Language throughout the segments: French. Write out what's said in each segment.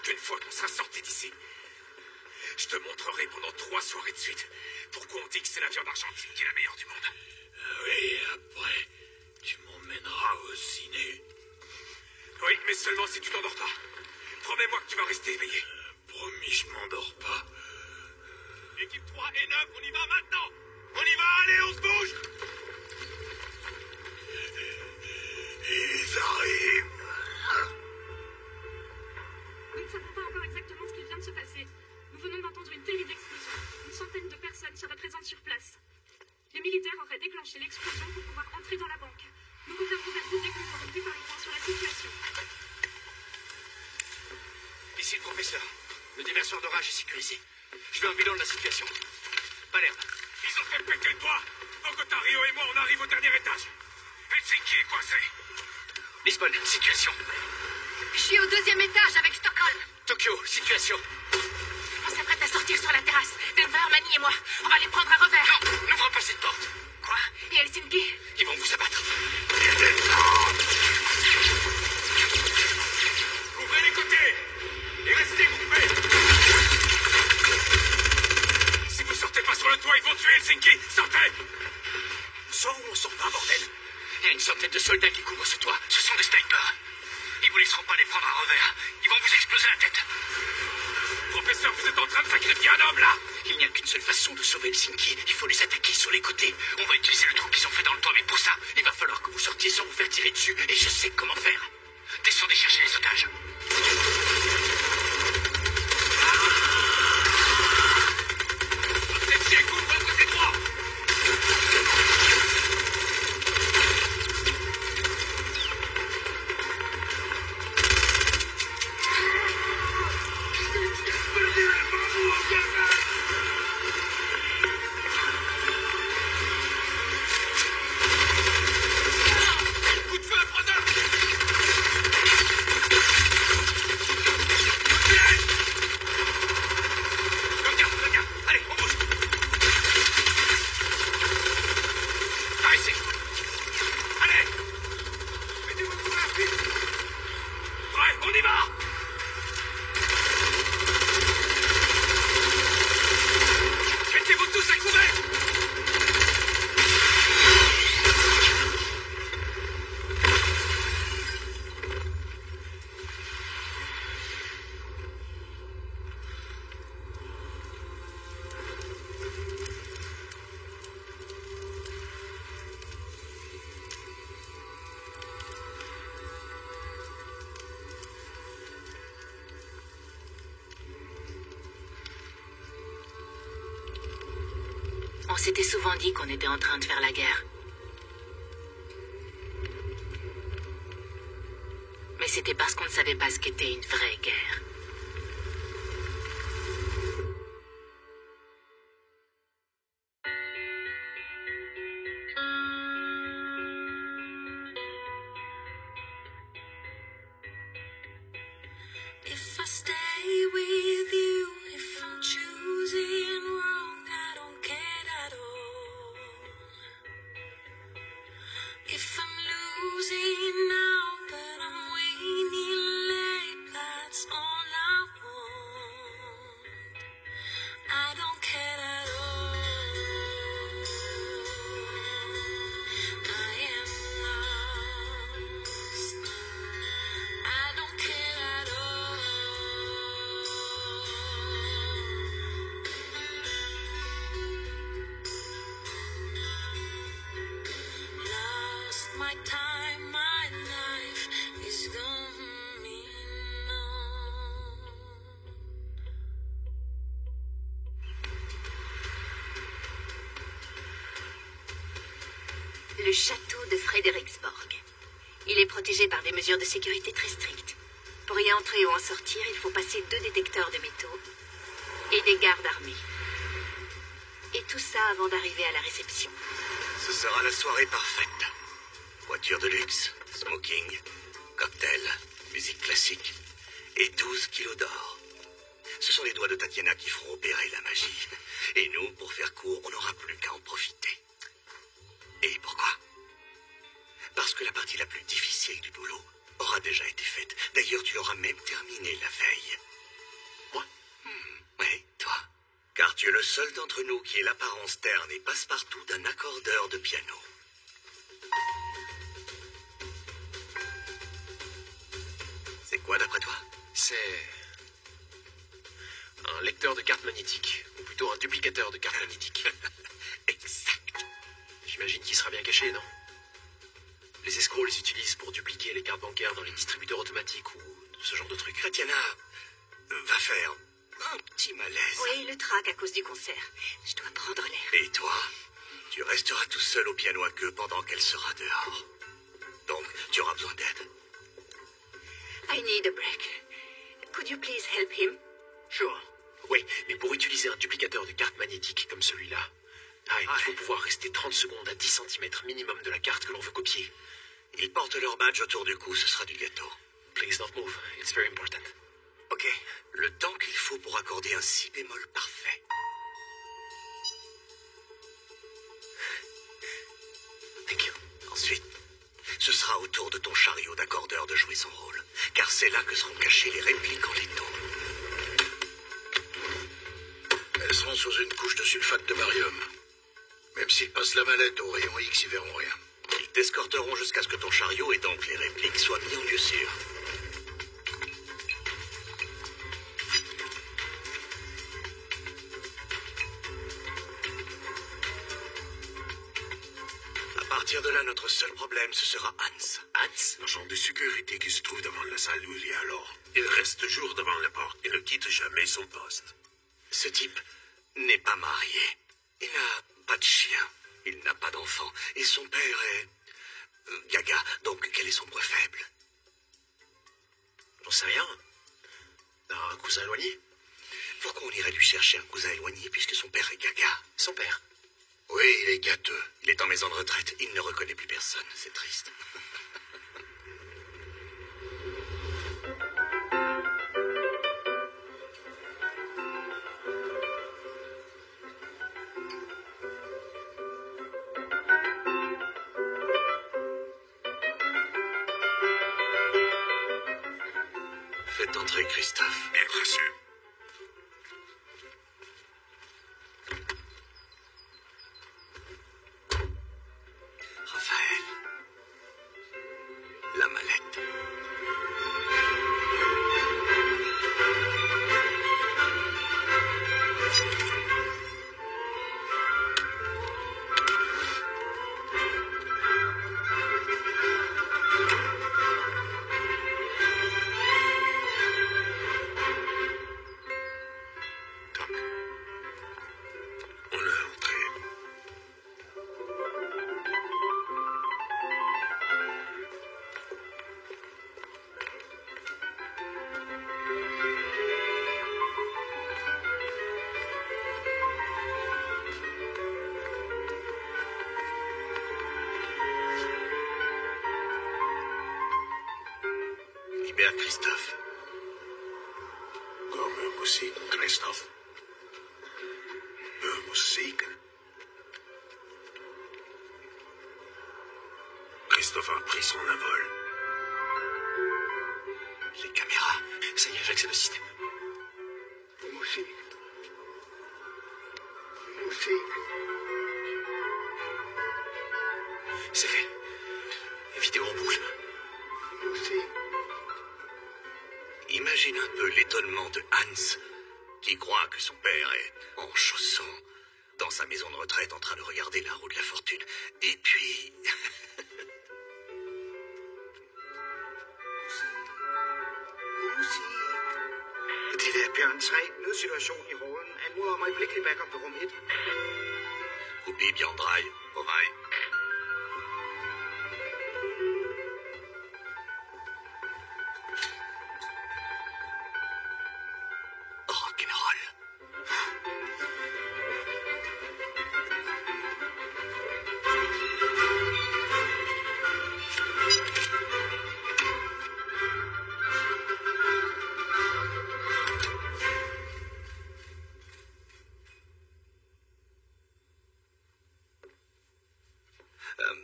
qu'une fois qu'on sera sorti d'ici, je te montrerai pendant 3 soirées de suite pourquoi on dit que c'est la viande argentine qui est la meilleure du monde. Oui, après, tu m'emmèneras au ciné. Oui, mais seulement si tu t'endors pas. Promets-moi que tu vas rester éveillé. Promis, je m'endors pas. Équipe 3 et 9, on y va maintenant. On y va, allez, on se bouge. Ils arrivent. Nous ne savons pas encore exactement ce qu'il vient de se passer. Nous venons d'entendre une terrible explosion. Une centaine de personnes seraient présentes sur place. Les militaires auraient déclenché l'explosion pour pouvoir entrer dans la banque. Nous reviendrons vers vous dès que nous aurons pu faire le point sur la situation. Ici le professeur. Le déversoir d'orage est sécurisé. Je veux un bilan de la situation. Palerme. Ils ont fait péter le toit. Bogota, Rio et moi, on arrive au dernier étage. Helsinki est coincé. Lisbonne, situation. Je suis au 2e étage avec Stockholm. Tokyo, situation. On s'apprête à sortir sur la terrasse. Denver, Manny et moi. On va les prendre à revers. Non, n'ouvre pas cette porte. Quoi? Et Helsinki? Ils vont vous abattre. Ouvrez les côtés. Et restez groupés. Si vous sortez pas sur le toit, ils vont tuer Helsinki. Sortez. On sort ou on sort pas, bordel? Il y a une centaine de soldats qui couvrent ce toit. Ce sont des snipers. Ils vous laisseront pas les prendre à revers. Ils vont vous exploser la tête. Professeur, vous êtes en train de sacrifier un homme, là. Il n'y a qu'une seule façon de sauver Helsinki. Il faut les attaquer sur les côtés. On va utiliser le trou qu'ils ont fait dans le toit. Mais pour ça, il va falloir que vous sortiez sans vous faire tirer dessus. Et je sais comment faire. Descendez chercher les otages. Restez vous, contre ces trois. On s'était souvent dit qu'on était en train de faire la guerre. Mais c'était parce qu'on ne savait pas ce qu'était une vraie guerre. If I stay with you, if I'm choosing wrong, I don't care at all. If I'm losing now, but I'm winning late, that's all I want. I don't care at all. I am lost. I don't care at all. Lost my time, my life is going on. Le château de Frederiksborg. Il est protégé par des mesures de sécurité très strictes. Pour y entrer ou en sortir, il faut passer 2 détecteurs de métaux et des gardes armés. Et tout ça avant d'arriver à la réception. Ce sera la soirée parfaite. Voiture de luxe, smoking, cocktail, musique classique et 12 kilos d'or. Ce sont les doigts de Tatiana qui feront opérer la magie. Et nous, pour faire court, on n'aura plus qu'à en profiter. Et pourquoi? Parce que la partie la plus difficile du boulot aura déjà été faite. D'ailleurs, tu l'auras même terminée la veille. tu es le seul d'entre nous qui ait l'apparence terne et passe-partout d'un accordeur de piano. C'est quoi d'après toi? C'est un lecteur de cartes magnétiques, ou plutôt un duplicateur de cartes magnétiques. Exact. J'imagine qu'il sera bien caché, non? Les escrocs les utilisent pour dupliquer les cartes bancaires dans les distributeurs automatiques ou ce genre de trucs. Tatiana va faire un petit malaise. Oui, le trac à cause du concert. Je dois prendre l'air. Et toi, tu resteras tout seul au piano à queue pendant qu'elle sera dehors. Donc, tu auras besoin d'aide. I need a break. Could you please help him? Sure. Oui, mais pour utiliser un duplicateur de cartes magnétiques comme celui-là, il faut pouvoir rester 30 secondes à 10 cm minimum de la carte que l'on veut copier. Ils portent leur badge autour du cou, ce sera du gâteau. Please don't move. It's very important. Ok, le temps qu'il faut pour accorder un si bémol parfait. Thank you. Ensuite, ce sera au tour de ton chariot d'accordeur de jouer son rôle, car c'est là que seront cachées les répliques en laiton. Elles seront sous une couche de sulfate de barium. Même s'ils passent la mallette au rayon X, ils verront rien. Ils t'escorteront jusqu'à ce que ton chariot et donc les répliques soient mis en lieu sûr. À partir de là, notre seul problème, ce sera Hans. Hans? L'agent de sécurité qui se trouve devant la salle où il est alors. Il reste toujours devant la porte et ne quitte jamais son poste. Ce type n'est pas marié. Il n'a pas de chien. Il n'a pas d'enfant. Et son père est... gaga. Donc, quel est son point faible? J'en sais rien. Un cousin éloigné? Pourquoi on irait lui chercher un cousin éloigné puisque son père est gaga? Son père. Oui, il est gâteux. Il est en maison de retraite. Il ne reconnaît plus personne. C'est triste. Faites entrer Christophe. Bien reçu. Raphaël. La mallette. Toc. On est entré. Libère Christophe. Comme Musik, Christophe. Musik. Christophe a pris son envol. Les caméras. Ça y est, j'accède au système. Musik. Musik. C'est fait. Vidéo en boucle. Musik. Imagine un peu l'étonnement de Hans, qui croit que son père est en chaussons, dans sa maison de retraite en train de regarder la roue de la fortune. Et puis... Det er Bjørn 3, nødsituation i rollen. Anmoder om øjeblikkelig backup på rum 1. Oublie Biandrai, på vej. Rock'n'roll.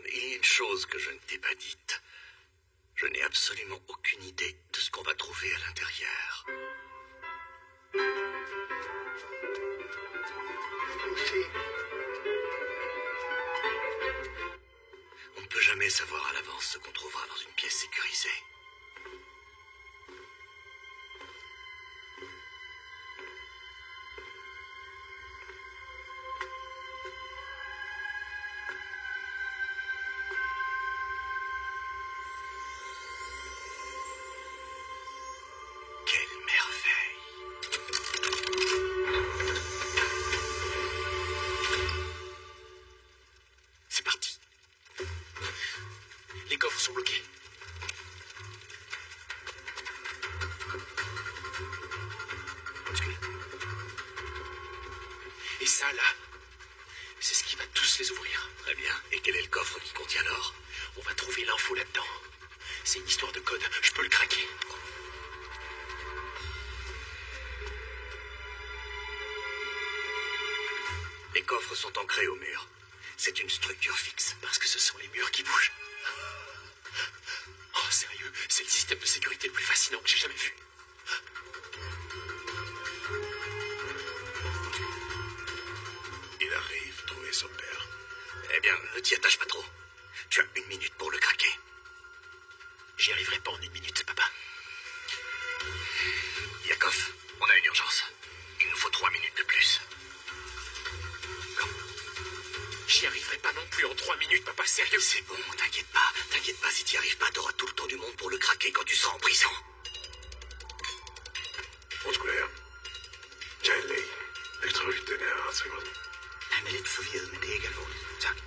Il y a une chose que je ne t'ai pas dite. Je n'ai absolument aucune idée de ce qu'on va trouver à l'intérieur. savoir à l'avance ce qu'on trouvera dans une pièce sécurisée. Quelle merveille! C'est parti. Les coffres sont bloqués. Et ça, là, c'est ce qui va tous les ouvrir. Très bien. Et quel est le coffre qui contient l'or? On va trouver l'info là-dedans. C'est une histoire de code, je peux le craquer. Les coffres sont ancrés au mur. C'est une structure fixe. Parce que ce sont les murs qui bougent. Oh, sérieux, c'est le système de sécurité le plus fascinant que j'ai jamais vu. Il arrive, trouver son père. Eh bien, ne t'y attache pas trop. Tu as 1 minute pour le craquer. J'y arriverai pas en 1 minute, papa. Yakov, on a une urgence. Il nous faut 3 minutes de plus. J'y arriverai pas non plus en 3 minutes, papa, sérieux. C'est bon, t'inquiète pas. T'inquiète pas, si t'y arrives pas, t'auras tout le temps du monde pour le craquer quand tu seras en prison. Ons collega. Charlie, ik terug de narratie. Han er lidt forvirret, men det er ikke alvorligt. Tak.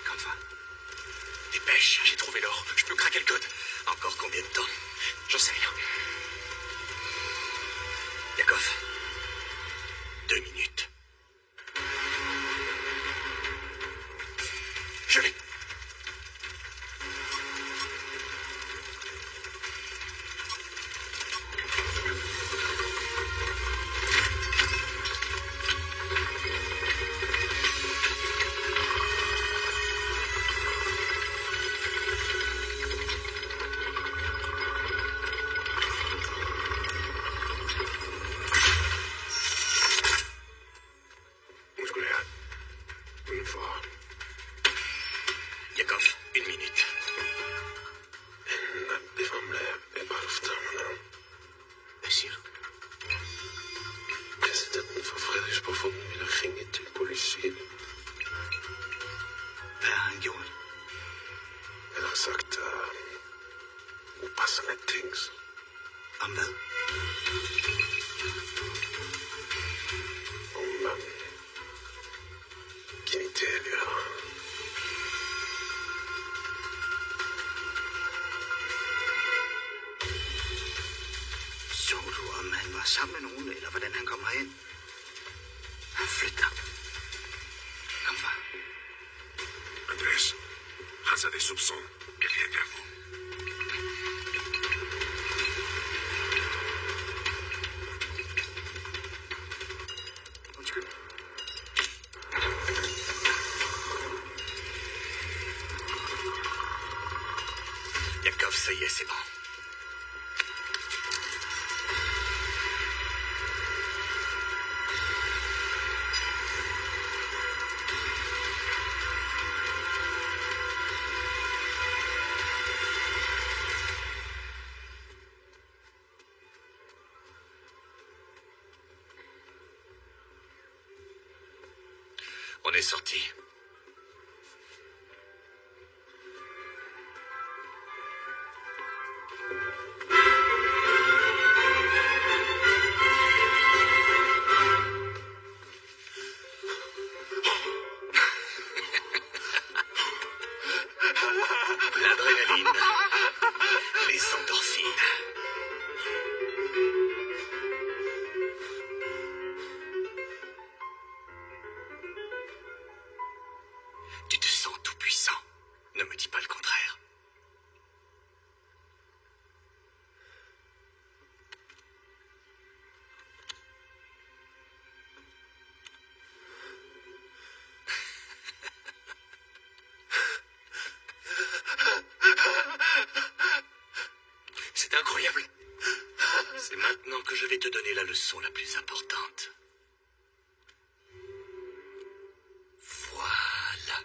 Kom, far. Dépêche, j'ai trouvé l'or. Je peux craquer le code. Encore combien de temps? J'en sais rien. Yakov, 2 minutes. Je l'ai. Ons collega. Une fois. Yakov, 1 minute. En bevamle bebarftamana. Monsieur, Presidenten van Frederiksborg ging til politiet. hvad har han gjort? Han har sagt upassende ting. Om hvad? Om genitalier. Så du, om han var sammen med nogen, eller hvordan han kom herind? Flyt dig. Kom, far. Andrés, Hans a des soupçons. Il vient vers vous. Undskyld. Yakov, ça y est, c'est bon. On est sorti. L'adrénaline, les endorphines. Tu te sens tout puissant. Ne me dis pas le contraire. C'est incroyable. C'est maintenant que je vais te donner la leçon la plus importante. Voilà.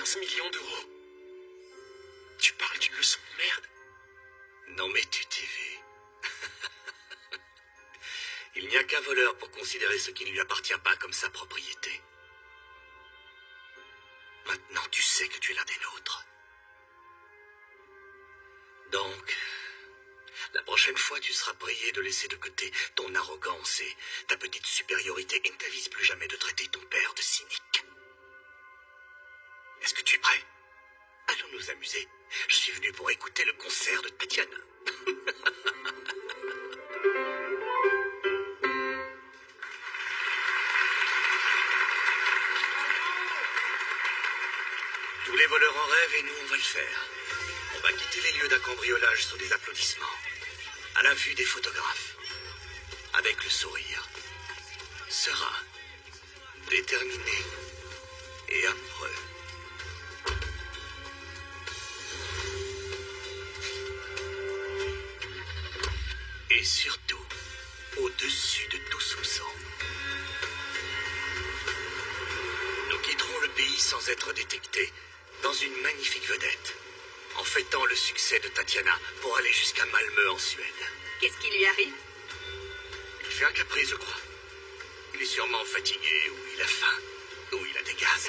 15 millions d'euros. Tu parles d'une leçon de merde? Non mais tu t'y vu. Il n'y a qu'un voleur pour considérer ce qui ne lui appartient pas comme sa propriété. Maintenant, tu sais que tu es l'un des nôtres. Donc, la prochaine fois, tu seras prié de laisser de côté ton arrogance et ta petite supériorité et ne t'avise plus jamais de traiter ton père de cynique. Est-ce que tu es prêt? Allons nous amuser. Je suis venu pour écouter le concert de Tatiana. Tous les voleurs en rêvent et nous, on va le faire. On va quitter les lieux d'un cambriolage sous des applaudissements, à la vue des photographes, avec le sourire, serein, déterminé et amoureux. Et surtout, au-dessus de tout soupçon. Nous quitterons le pays sans être détectés, dans une magnifique vedette, en fêtant le succès de Tatiana pour aller jusqu'à Malmö en Suède. Qu'est-ce qui lui arrive? Il fait un caprice, je crois. Il est sûrement fatigué, ou il a faim, ou il a des gaz.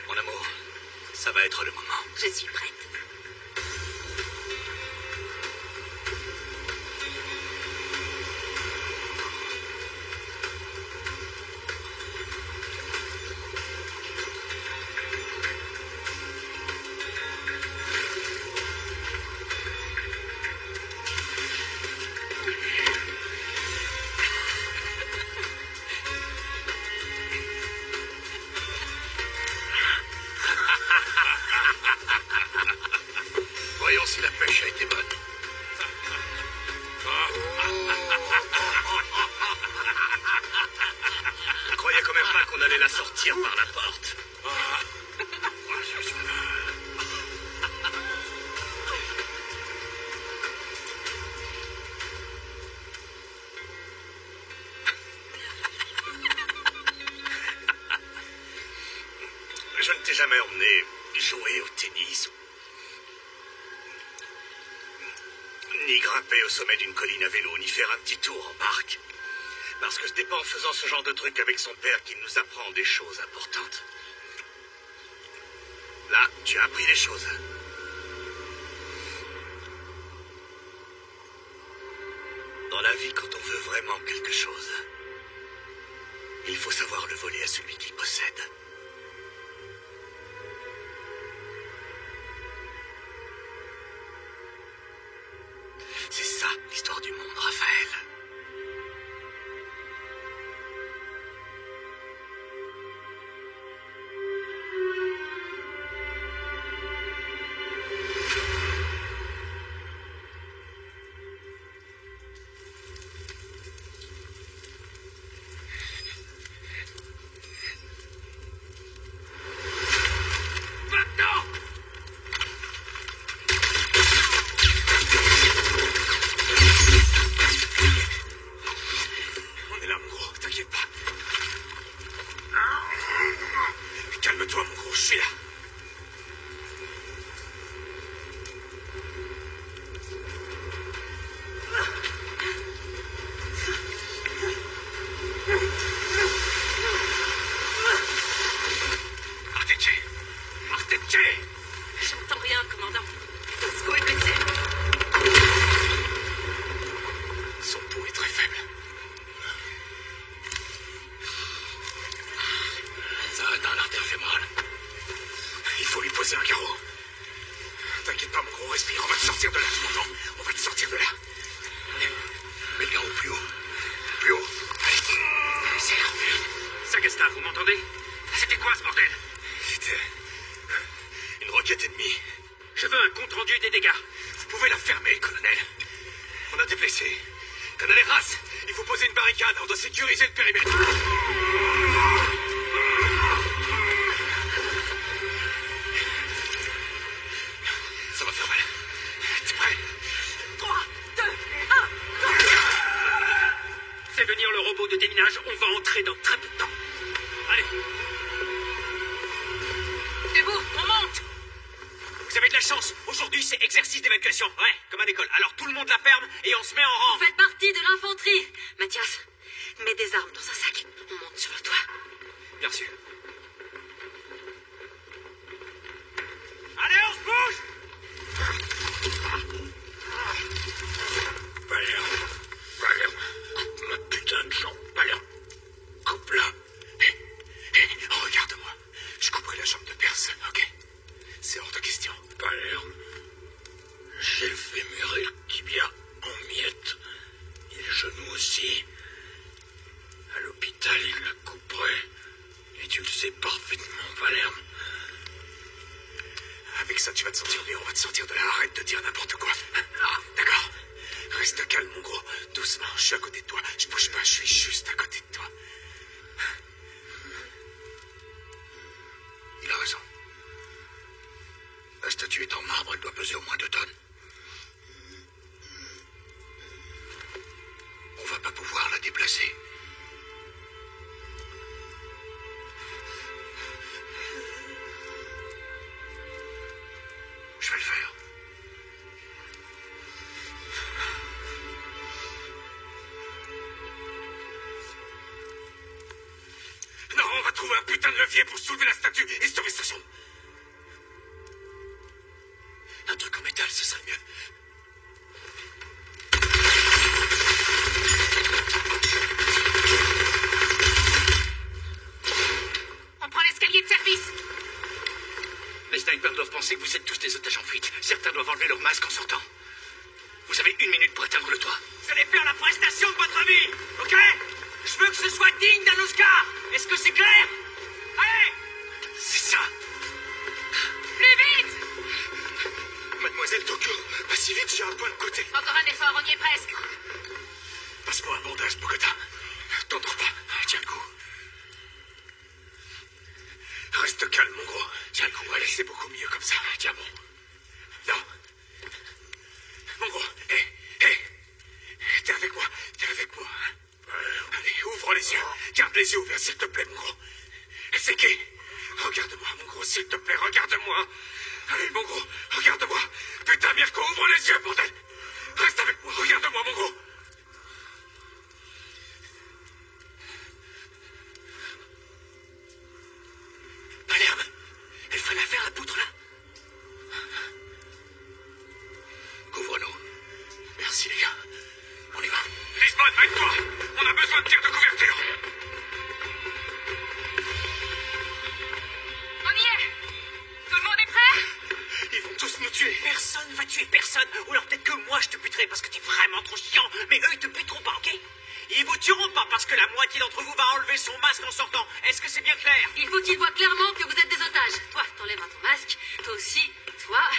Mon amour, ça va être le moment. Je suis prête. Voyons si la pêche a été bonne. Je croyais quand même pas qu'on allait la sortir par la porte. Je ne t'ai jamais emmené jouer au tennis ni grimper au sommet d'une colline à vélo, ni faire un petit tour en parc. Parce que ce n'est pas en faisant ce genre de truc avec son père qu'il nous apprend des choses importantes. Là, tu as appris des choses. Dans la vie, quand on veut vraiment quelque chose, il faut savoir le voler à celui qui le possède. C'est ça, l'histoire du monde, Raphaël. Calme-toi, mon gros, je suis là. Artetje! J'entends rien, commandant. Où est-il? Son pouls est très faible. Ça atteint l'artère fémorale. Il faut lui poser un carreau. T'inquiète pas, mon gros, respire. On va te sortir de là, tu m'entends? On va te sortir de là. Mets le carreau plus haut. Plus haut. Allez, c'est là. Sagastar, vous m'entendez? C'était quoi ce bordel? C'était une roquette ennemie. Je veux un compte-rendu des dégâts. Vous pouvez la fermer, colonel. On a des blessés. Colonel Rass, il faut poser une barricade. On doit sécuriser le périmètre. Ça va faire mal. T'es prêt? 3, 2, 1. Fais venir le robot de déminage, on va entrer dans très peu de temps. Allez. Debout, on monte. Vous avez de la chance. Aujourd'hui, c'est exercice d'évacuation. Ouais, comme à l'école. Alors tout le monde la ferme et on se met en rang. Vous faites partie de l'infanterie. Mathias, mets des armes dans un sac. On monte sur le toit. Bien sûr. Allez, on se bouge. Valère, ma putain de jambe, Valère, coupe-la. Regarde-moi. Je couperai la jambe de personne, ok? C'est hors de question. Valère, j'ai le fémur et le tibia en miettes. Et le genou aussi. À l'hôpital, il la couperait. Et tu le sais parfaitement, Valère. Avec ça, tu vas te sentir mieux. On va te sortir de là. Arrête de dire n'importe quoi. Ah, d'accord. Reste calme, mon gros. Doucement. Je suis à côté de toi. Je bouge pas. Je suis juste à côté de toi. Il a raison. La statue est en marbre. Elle doit peser au moins 2 tonnes. On va pas pouvoir la déplacer. Je vais le faire. Non, on va trouver un putain de levier pour soulever la statue et sauver sa jambe. Un truc en métal, ce serait mieux. On prend l'escalier de service. Les snipers doivent penser que vous êtes tous des otages en fuite. Certains doivent enlever leur masque en sortant. Vous avez 1 minute pour atteindre le toit. Vous allez faire la prestation de votre vie, ok? Je veux que ce soit digne d'un Oscar. Est-ce que c'est clair? Allez! C'est ça. Plus vite. Mademoiselle Tokyo, pas si vite, j'ai un point de côté. Encore un effort, on y est presque. Passe-moi un bandage, Bogota. T'endors pas. Tiens le coup. Reste calme, mon gros. Tiens le coup. Allez, c'est beaucoup mieux comme ça. Tiens bon. Non. Mon gros, hé. T'es avec moi. Allez, ouvre les yeux. Garde les yeux ouverts, s'il te plaît, mon gros. C'est qui? Regarde-moi, mon gros, s'il te plaît, regarde-moi. Allez, mon gros, regarde-moi. Putain, Mirko, ouvre les yeux, bordel. Reste avec moi, regarde-moi, mon gros. Palerme, elle ferait l'affaire, la poutre, là. Couvre-nous. Merci, les gars. On y va. Lisbonne, mets-toi. On a besoin de tirs de couverture. On y est. Tout le monde est prêt? Ils vont tous nous tuer. Personne va tuer personne. Ou alors peut-être que moi je te buterai parce que t'es vraiment trop chiant. Mais eux, ils te buteront pas, ok? Ils vous tueront pas parce que la moitié d'entre vous va enlever son masque en sortant. Est-ce que c'est bien clair? Il faut qu'ils voient clairement que vous êtes des otages. Toi, t'enlèves ton masque. Toi aussi. Toi.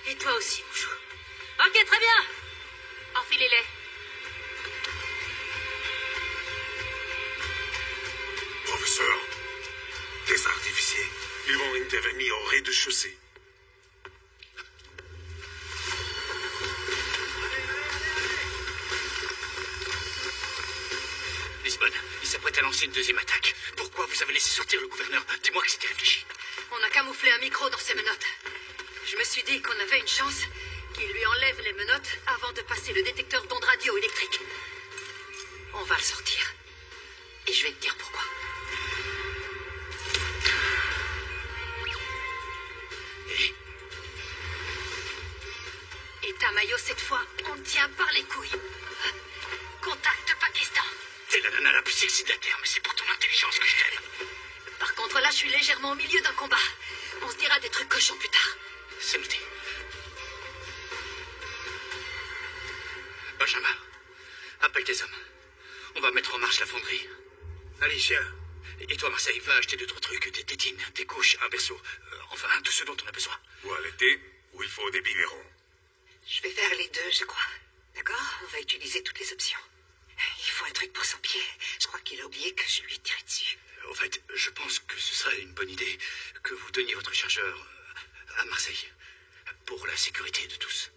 Et toi aussi, mon chou. Ok, très bien. Enfilez-les. Professeur, des artificiers, ils vont intervenir au rez-de-chaussée. Lisbonne, il s'apprête à lancer une deuxième attaque. Pourquoi vous avez laissé sortir le gouverneur? Dis-moi que c'était réfléchi. On a camouflé un micro dans ses menottes. Je me suis dit qu'on avait une chance qu'il lui enlève les menottes avant de passer le détecteur d'ondes radioélectriques. On va le sortir. Et je vais te dire pourquoi. Et ta maillot, cette fois, on te tient par les couilles. Contact Pakistan. T'es la nana la plus sexy de la Terre, mais c'est pour ton intelligence que je t'aime. Par contre, là, je suis légèrement au milieu d'un combat. On se dira des trucs cochons plus tard. C'est noté. Benjamin, appelle tes hommes. On va mettre en marche la fonderie. Alicia, et toi, Marseille, va acheter 2-3 trucs, des tétines, des couches, un berceau. Enfin, tout ce dont on a besoin. Ou à l'été, où il faut des biberons. Je vais faire les deux, je crois. D'accord? On va utiliser toutes les options. Il faut un truc pour son pied. Je crois qu'il a oublié que je lui ai tiré dessus. En fait, je pense que ce serait une bonne idée que vous donniez votre chargeur à Marseille, pour la sécurité de tous.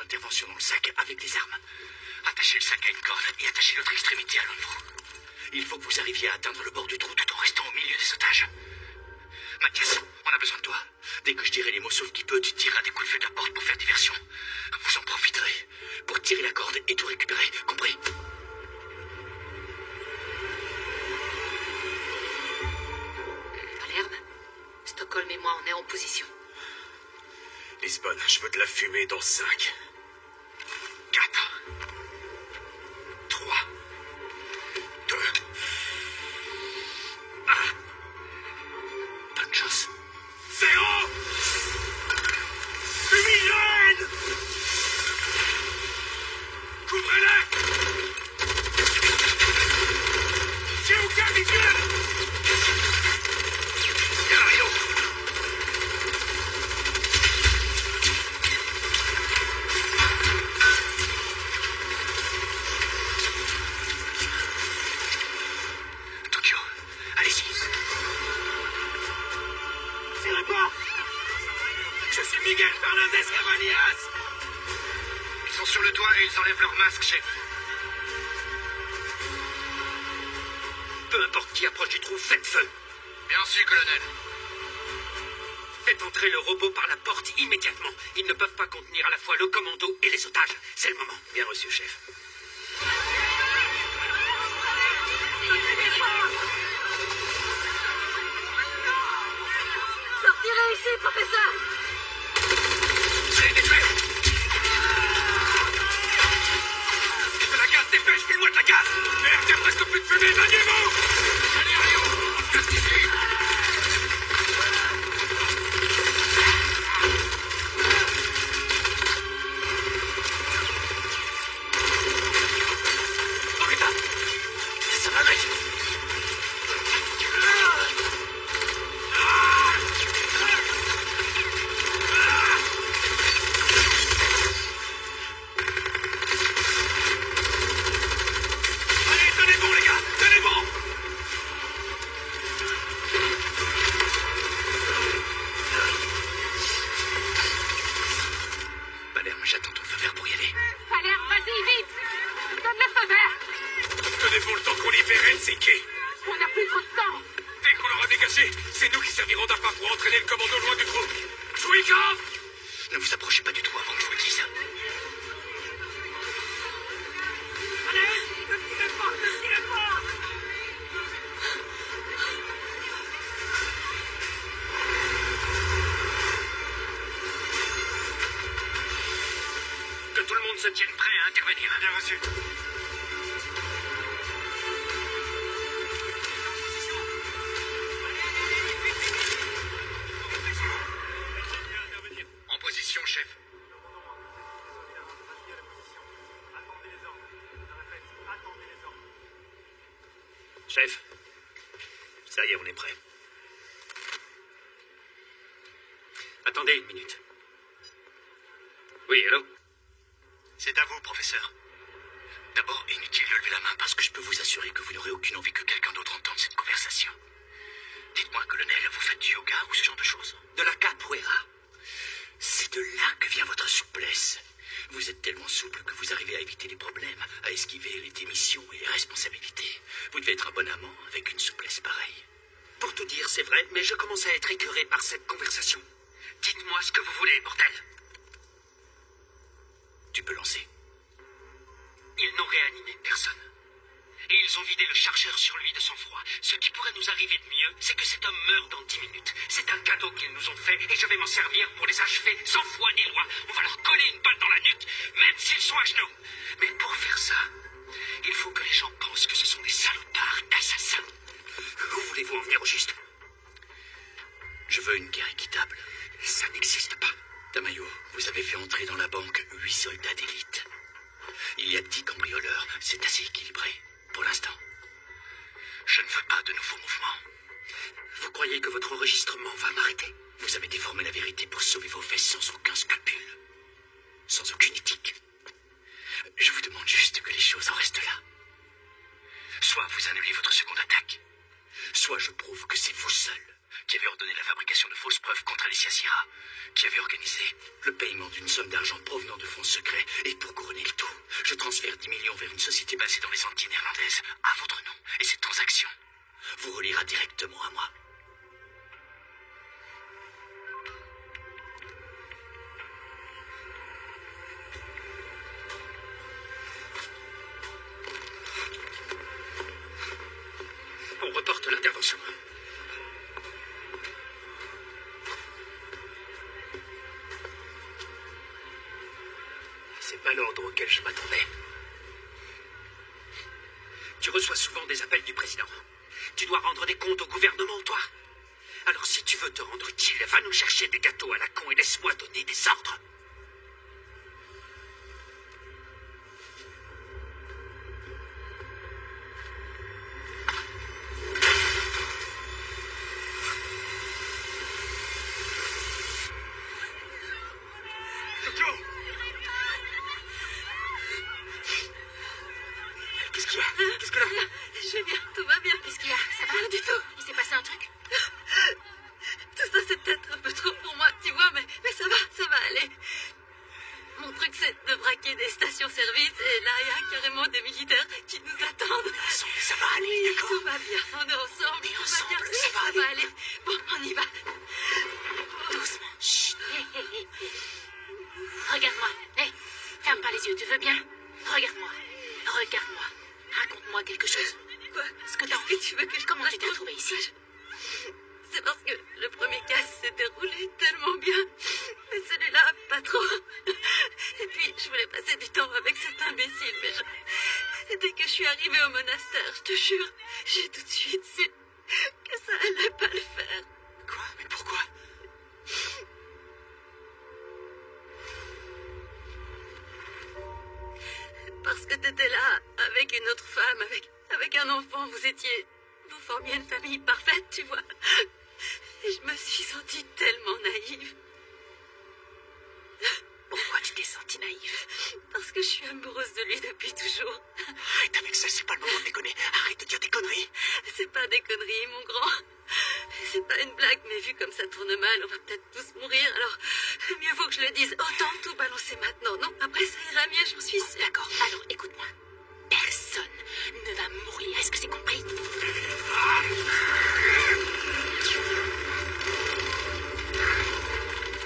intervention dans le sac avec des armes. Attachez le sac à une corde et attachez l'autre extrémité à l'un de vous. Il faut que vous arriviez à atteindre le bord du trou tout en restant au milieu des otages. Mathias, on a besoin de toi. Dès que je dirai les mots sauf qui peut, tu tireras des coups de feu de la porte pour faire diversion. Vous en profiterez pour tirer la corde et tout récupérer, compris? Palerme, Stockholm et moi, on est en position. Lisbonne, je veux de la fumée dans 5, 4, 3, 2, 1. Bonne chance. 0. Fumigène! Couvrez-les! J'ai aucun visuel! Dario! Tokyo, allez-y. Tirez pas! Je suis Miguel Fernandez Cabanillas! Ils sont sur le toit et ils enlèvent leur masque, chef. Peu importe qui approche du trou, faites feu. Bien sûr, colonel. Faites entrer le robot par la porte immédiatement. Ils ne peuvent pas contenir à la fois le commando et les otages. C'est le moment. Bien reçu, chef. Sortirez ici, professeur! C'est défait! De la gaz, dépêche, file-moi de la gaz! Merde, il y a presque plus de fumée, maniez-vous! Allez, Rio, on se casse d'ici! Oh putain! Ça va, mec! Allez, tenez bon, les gars! Tenez bon! Palerme, j'attends ton feu vert pour y aller. Palerme, vas-y, vite! Donne le feu vert! Tenez bon le temps qu'on libère Helsinki! On n'a plus trop de temps! Dès qu'on l'aura dégagé, c'est nous qui servirons d'appât pour entraîner le commando loin du trou. Chouïkov! Ne vous approchez pas du tout avant que je vous le dise. Allez! Ne tirez pas! Ne tirez pas! Que tout le monde se tienne prêt à intervenir. Bien reçu. En position, chef. Chef, ça y est, on est prêt. Attendez une minute. Oui, hello? C'est à vous, professeur. D'abord, inutile de lever la main parce que je peux vous assurer que vous n'aurez aucune envie que quelqu'un d'autre entende cette conversation. Dites-moi, colonel, vous faites du yoga ou ce genre de choses? De la capoeira. C'est de là que vient votre souplesse. Vous êtes tellement souple que vous arrivez à éviter les problèmes, à esquiver les démissions et les responsabilités. Vous devez être un bon amant avec une souplesse pareille. Pour tout dire, c'est vrai, mais je commence à être écœuré par cette conversation. Dites-moi ce que vous voulez, bordel. Tu peux lancer. Ils n'ont réanimé personne. Et ils ont vidé le chargeur sur lui de sang-froid. Ce qui pourrait nous arriver de mieux, c'est que cet homme meurt dans 10 minutes. C'est un cadeau qu'ils nous ont fait et je vais m'en servir pour les achever sans foi ni loi. On va leur coller une balle dans la nuque, même s'ils sont à genoux. Mais pour faire ça, il faut que les gens pensent que ce sont des salopards d'assassins. Où voulez-vous en venir au juste? Je veux une guerre équitable. Ça n'existe pas. Tamayo, vous avez fait entrer dans la banque 8 soldats d'élite. Il y a 10 cambrioleurs. C'est assez équilibré, pour l'instant. Je ne veux pas de nouveaux mouvements. Vous croyez que votre enregistrement va m'arrêter? Vous avez déformé la vérité pour sauver vos fesses sans aucun scrupule. Sans aucune éthique. Je vous demande juste que les choses en restent là. Soit vous annulez votre seconde attaque, soit je prouve que c'est vous seul qui avez ordonné la fabrication de fausses preuves contre Alicia Sierra, qui avez organisé le paiement d'une somme d'argent provenant de fonds secrets, et pour couronner le tout, je transfère 10 millions vers une société basée dans les Antilles néerlandaises, à votre nom, et cette transaction vous reliera directement à moi. On reporte l'intervention. C'est pas l'ordre auquel je m'attendais. Tu reçois souvent des appels du président. Tu dois rendre des comptes au gouvernement, toi. Alors si tu veux te rendre utile, va nous chercher des gâteaux à la con et laisse-moi donner des ordres. Qu'est-ce qu'il y a? Qu'est-ce que là? Je vais bien, tout va bien. Qu'est-ce qu'il y a? Ça va? Rien du tout. Il s'est passé un truc? Tout ça, c'est peut-être un peu trop pour moi, tu vois, mais ça va aller. Mon truc, c'est de braquer des stations-service, et là, il y a carrément des militaires qui nous attendent. Ça va aller, Oui, d'accord? tout va bien, on est ensemble, On est tout ensemble, va bien, ça va oui, aller. Bon, on y va. Doucement. Chut. Regarde-moi. Hé, ferme pas les yeux, tu veux bien? Regarde-moi. Regarde-moi. Raconte-moi quelque chose. Quoi? Ce que t'as envie. Tu veux que je... Comment tu t'es retrouvée ici? C'est parce que le premier cas s'est déroulé tellement bien. Mais celui-là, pas trop. Et puis, je voulais passer du temps avec cet imbécile, mais dès que je suis arrivée au monastère, je te jure, j'ai tout de suite su que ça allait pas le faire. Quoi? Mais pourquoi? Parce que t'étais là, avec une autre femme, avec un enfant, vous formiez une famille parfaite, tu vois. Et je me suis sentie tellement naïve. Pourquoi tu t'es sentie naïve? Parce que je suis amoureuse de lui depuis toujours. Arrête avec ça, c'est pas le moment de déconner. Arrête de dire des conneries. C'est pas des conneries, mon grand. C'est pas une blague, mais vu comme ça tourne mal, on va peut-être tous mourir, alors mieux vaut que je le dise. Autant tout balancer maintenant, non? Après, ça ira mieux, j'en suis sûre. D'accord, alors écoute-moi. Personne ne va mourir, est-ce que c'est compris?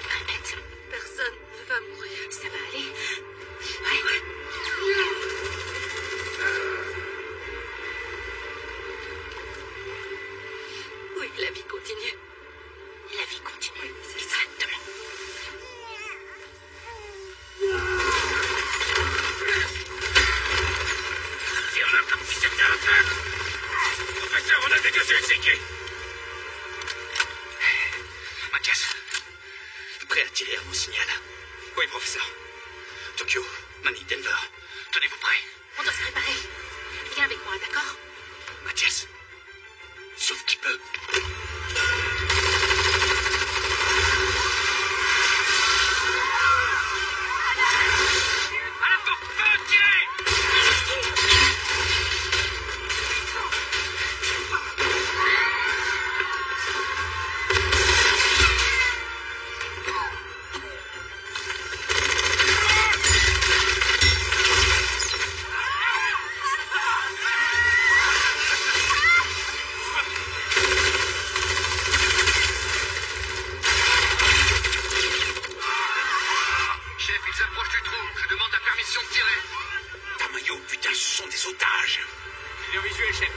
Répète. Personne ne va mourir. Ça va aller? Ouais. Oui, la vie continue. La vie continue. Oui, c'est exactement. Si on a comme si c'était un feu. Professeur, on a dégagé Helsinki. Mathias, prêt à tirer à mon signal? Oui, professeur. Tokyo, Manny, Denver, tenez-vous prêts. On doit se préparer. Viens avec moi, d'accord? Mathias, sauf qui peut. À la porte, feu, tirez! Chef, ils s'approchent du trou. Je demande la permission de tirer. Tamayo, putain, ce sont des otages. Bien visuel, chef.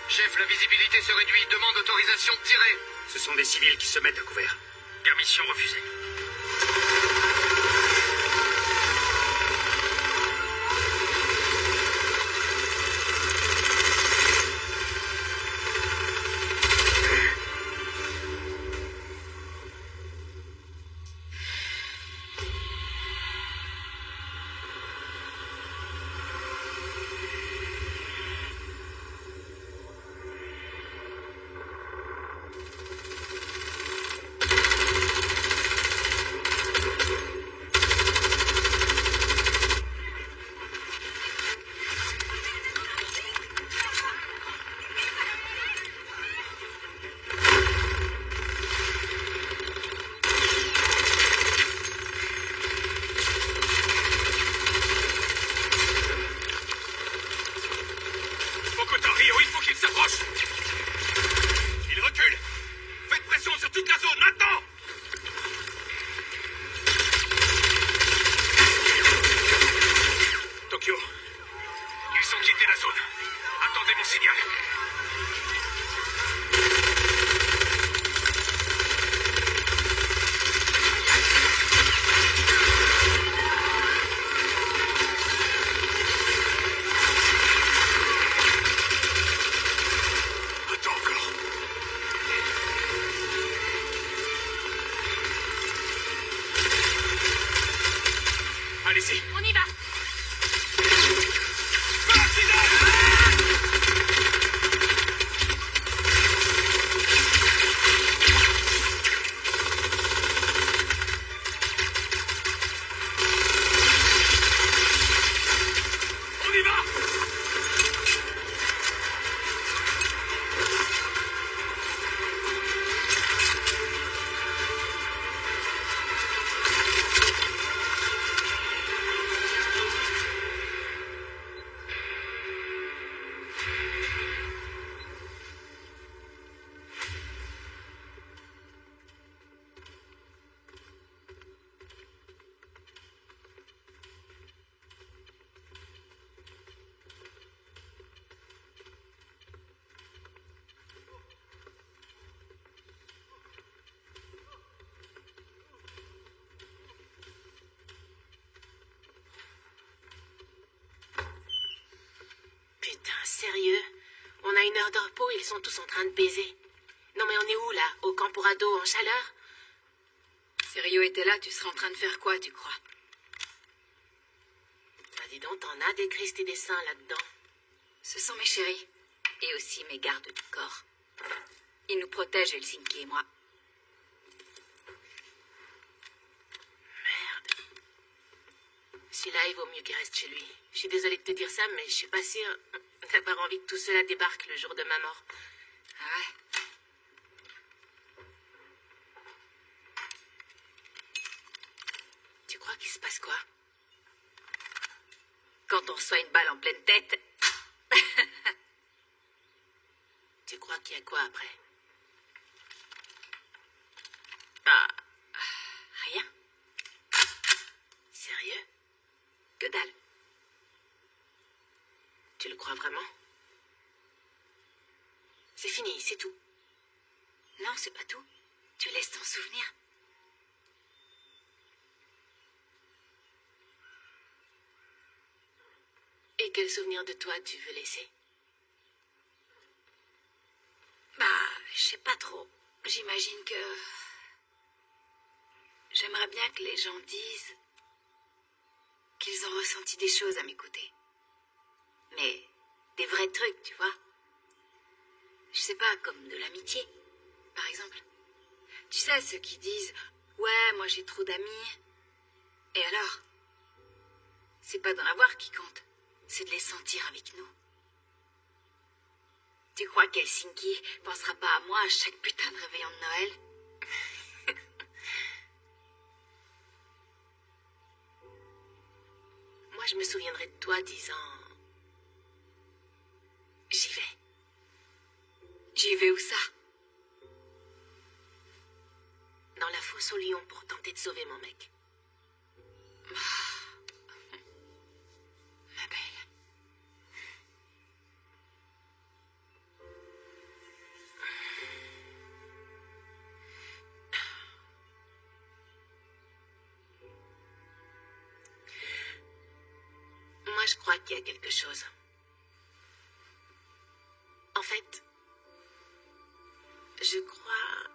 Chef, la visibilité se réduit. Demande autorisation de tirer. Ce sont des civils qui se mettent à couvert. Permission refusée. s'approche. Il recule. Faites pression sur toute la zone, maintenant. Tokyo. Ils ont quitté la zone. Attendez mon signal. Attends encore. Allez-y. On y va. On y va. Putain, sérieux? On a 1 heure de repos, ils sont tous en train de baiser. Non mais on est où là? Au camp pour ados en chaleur? Si Rio était là, tu serais en train de faire quoi, tu crois? Bah dis donc, t'en as des Christ et des saints là-dedans. Ce sont mes chéris. Et aussi mes gardes du corps. Ils nous protègent, Helsinki et moi. Merde. Celui-là, il vaut mieux qu'il reste chez lui. Je suis désolée de te dire ça, mais je suis pas sûre d'avoir envie que tout cela débarque le jour de ma mort. Ah ouais? Tu crois qu'il se passe quoi? Quand on reçoit une balle en pleine tête. Tu crois qu'il y a quoi après? Ah, rien. Sérieux? Que dalle. Tu le crois vraiment? C'est fini, c'est tout. Non, c'est pas tout. Tu laisses ton souvenir. Et quel souvenir de toi tu veux laisser? Bah, je sais pas trop. J'imagine que... J'aimerais bien que les gens disent qu'ils ont ressenti des choses à m'écouter. Mais des vrais trucs, tu vois. Je sais pas, comme de l'amitié, par exemple. Tu sais, ceux qui disent « Ouais, moi j'ai trop d'amis. » Et alors? C'est pas d'en avoir qui compte, c'est de les sentir avec nous. Tu crois qu'Helsinki pensera pas à moi à chaque putain de réveillon de Noël? Moi, je me souviendrai de toi disant... J'y vais. J'y vais où ça? Dans la fosse au lion pour tenter de sauver mon mec. Ma belle. Moi, je crois qu'il y a quelque chose. En fait, je crois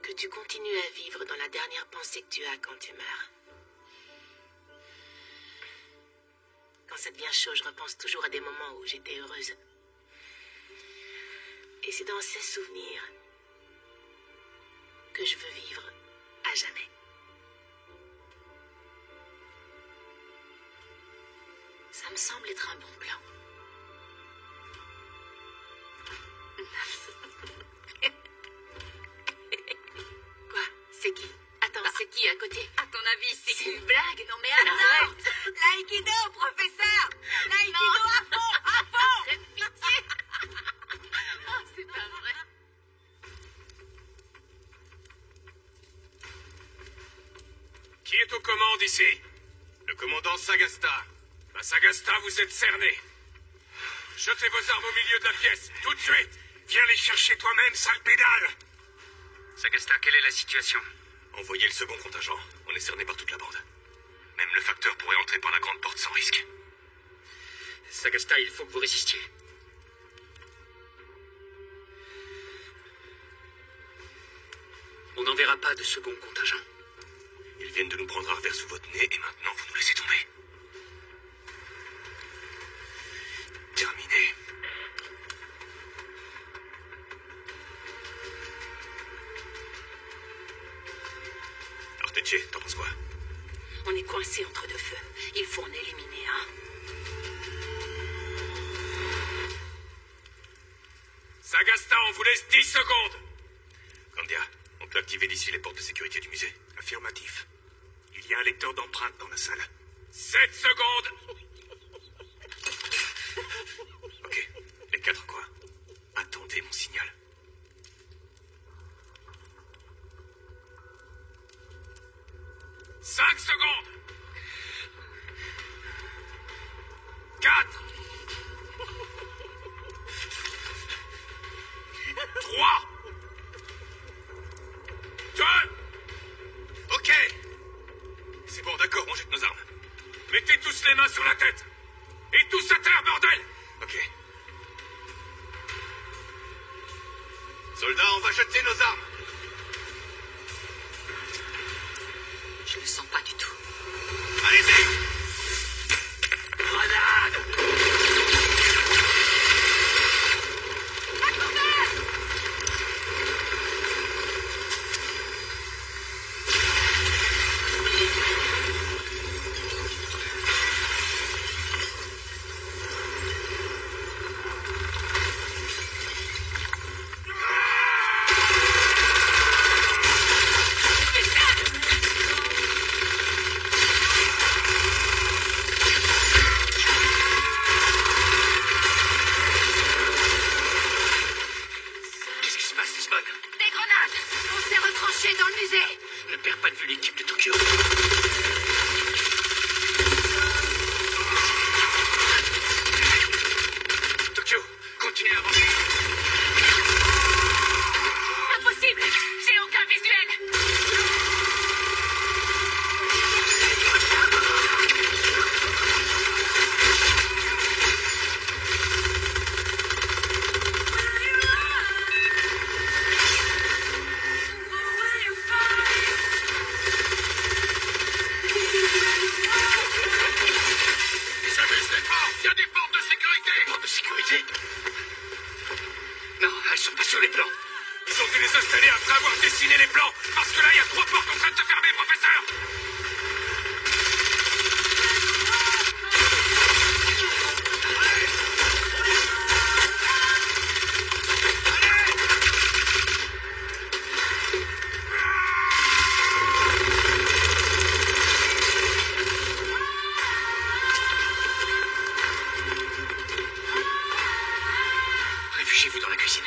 que tu continues à vivre dans la dernière pensée que tu as quand tu meurs. Quand ça devient chaud, je repense toujours à des moments où j'étais heureuse. Et c'est dans ces souvenirs que je veux vivre à jamais. Ça me semble être un bon plan. Quoi? C'est qui? Attends, c'est qui à côté? À ton avis, c'est C'est une blague? Non mais attends! L'aïkido, professeur! L'aïkido à fond! À fond! Arrête, ici? Le commandant Sagasta. À Sagasta, vous êtes cerné. Jetez vos armes au milieu de la pièce, tout de suite. Viens les chercher toi-même, sale pédale. Sagasta, quelle est la situation? Envoyez le second contingent. On est cerné par toute la bande. Même le facteur pourrait entrer par la grande porte sans risque. Sagasta, il faut que vous résistiez. On n'enverra pas de second contingent. Ils viennent de nous prendre à revers sous votre nez et maintenant vous nous laissez tomber. Terminé. Arteche, t'en penses quoi? On est coincé entre deux feux. Il faut en éliminer un. Sagasta, on vous laisse 10 secondes. Candia, on peut activer d'ici les portes de sécurité du musée. Affirmatif. Il y a un lecteur d'empreintes dans la salle. 7 secondes. Ok, les 4 quoi? Attendez mon signal. 5 secondes. 4. 3. 2. Ok. C'est bon, d'accord, on jette nos armes. Mettez tous les mains sur la tête. Et tous à terre, bordel. Ok. Soldats, on va jeter nos armes. Je ne sens pas du tout. Allez-y. Grenade. Qu'est-ce qui se passe, Lisbonne? Des grenades! On s'est retranché dans le musée! Ne perds pas de vue l'équipe de Tokyo. Tokyo, continuez à avancer. Impossible! J'ai aucun visuel! Ils abusent des portes. Il y a des portes de sécurité. Porte de sécurité? Non, elles sont pas sur les plans. Ils ont dû les installer après avoir dessiné les plans. Parce que là, il y a 3 portes en train de se fermer, professeur. Réfugiez-vous dans la cuisine.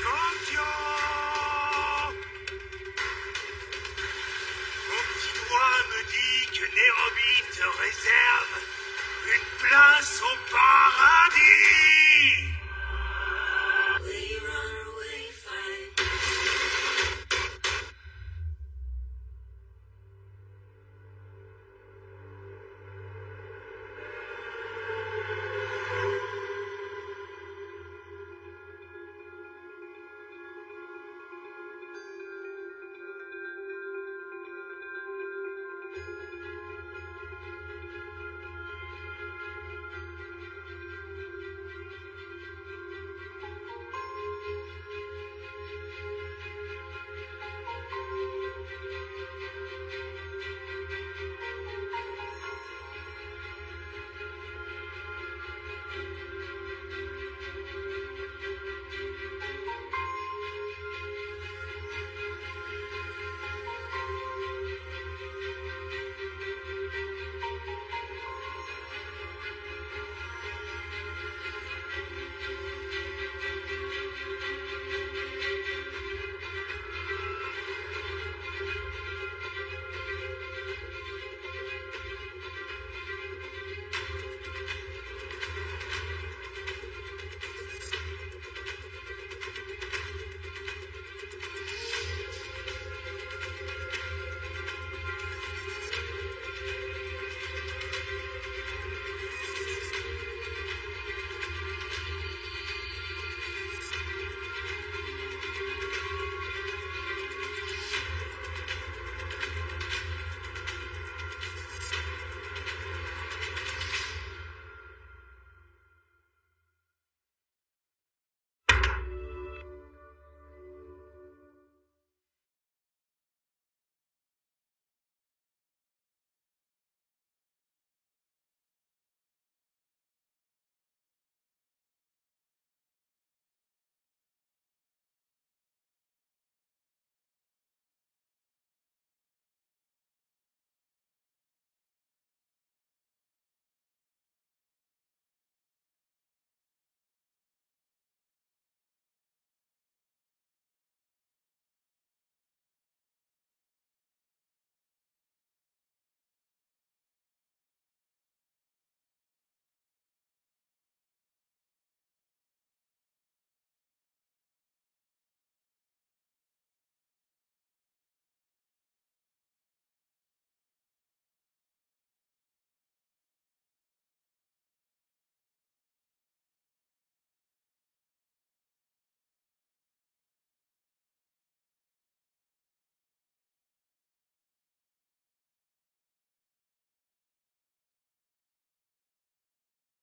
Tokyo! Mon petit doigt me dit que Nairobi te réserve une place au paradis!